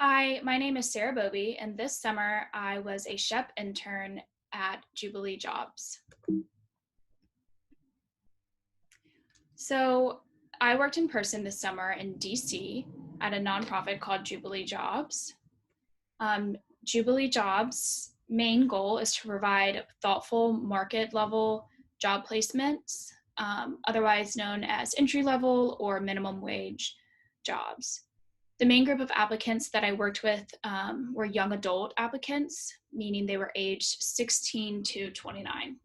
Hi, my name is Sarah Bobby, and this summer I was a Shecp intern at Jubilee Jobs. So I worked in person this summer in DC at a nonprofit called Jubilee Jobs. Jubilee Jobs' main goal is to provide thoughtful market level job placements, otherwise known as entry level or minimum wage jobs. The main group of applicants that I worked with were young adult applicants, meaning they were aged 16 to 29.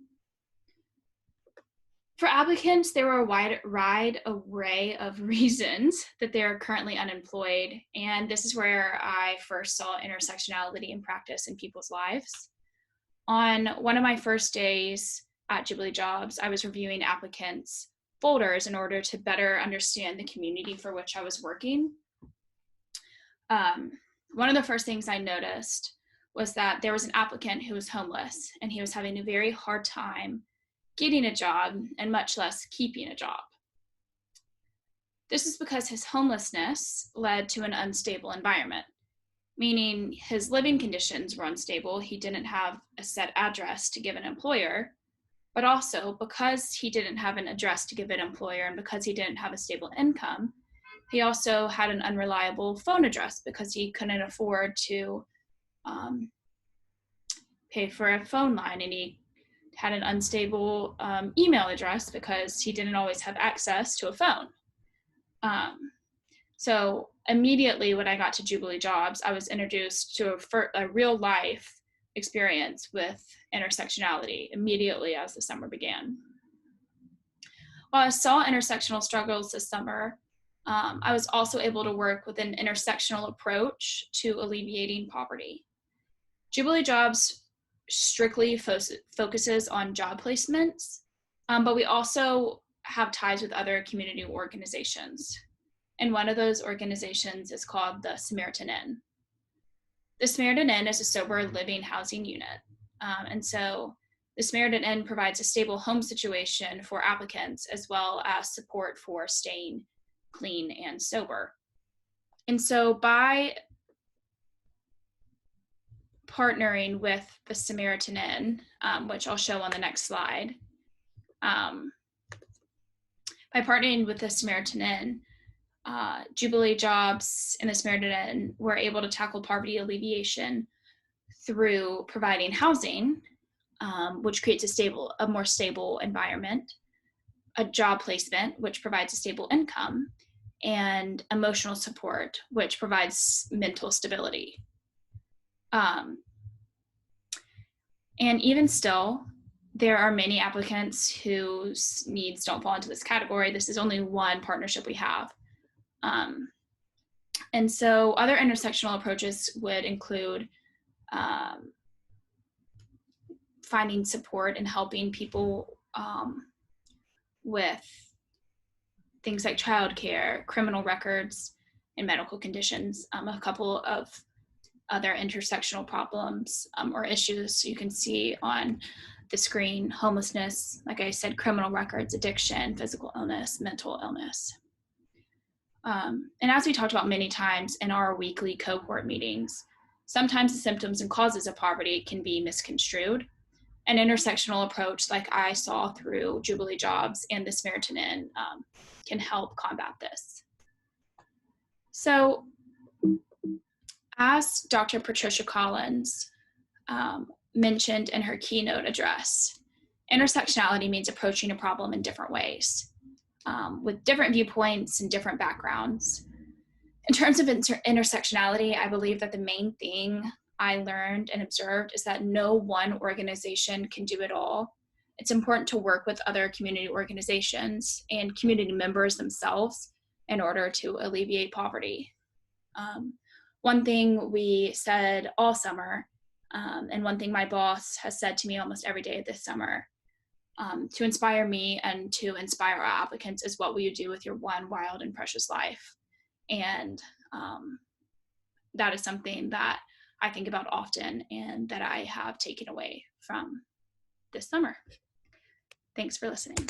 For applicants, there were a wide array of reasons that they are currently unemployed, and this is where I first saw intersectionality in practice in people's lives. On one of my first days at Jubilee Jobs, I was reviewing applicants' folders in order to better understand the community for which I was working. One of the first things I noticed was that there was an applicant who was homeless, and he was having a very hard time getting a job and much less keeping a job. This is because his homelessness led to an unstable environment, meaning his living conditions were unstable. He didn't have a set address to give an employer, but also because he didn't have an address to give an employer and because he didn't have a stable income, he also had an unreliable phone address because he couldn't afford to pay for a phone line, and he had an unstable email address because he didn't always have access to a phone. So immediately when I got to Jubilee Jobs, I was introduced to a real life experience with intersectionality immediately as the summer began. While I saw intersectional struggles this summer, I was also able to work with an intersectional approach to alleviating poverty. Jubilee Jobs strictly focuses on job placements, but we also have ties with other community organizations. And one of those organizations is called the Samaritan Inn. The Samaritan Inn is a sober living housing unit. And so the Samaritan Inn provides a stable home situation for applicants as well as support for staying clean and sober. And so by partnering with the Samaritan Inn, which I'll show on the next slide, by partnering with the Samaritan Inn, Jubilee Jobs and the Samaritan Inn were able to tackle poverty alleviation through providing housing, which creates a more stable environment, a job placement, which provides a stable income, and emotional support, which provides mental stability. And even still, there are many applicants whose needs don't fall into this category. This is only one partnership we have. And so other intersectional approaches would include finding support and helping people with things like childcare, criminal records, and medical conditions. A couple of other intersectional problems or issues you can see on the screen: homelessness, like I said, criminal records, addiction, physical illness, mental illness. And as we talked about many times in our weekly cohort meetings, sometimes the symptoms and causes of poverty can be misconstrued. An intersectional approach like I saw through Jubilee Jobs and the Samaritan Inn can help combat this. So as Dr. Patricia Collins mentioned in her keynote address, intersectionality means approaching a problem in different ways, with different viewpoints and different backgrounds. In terms of intersectionality, I believe that the main thing I learned and observed is that no one organization can do it all. It's important to work with other community organizations and community members themselves in order to alleviate poverty. One thing we said all summer, and one thing my boss has said to me almost every day this summer, to inspire me and to inspire our applicants, is what will you do with your one wild and precious life? And that is something that I think about often and that I have taken away from this summer. Thanks for listening.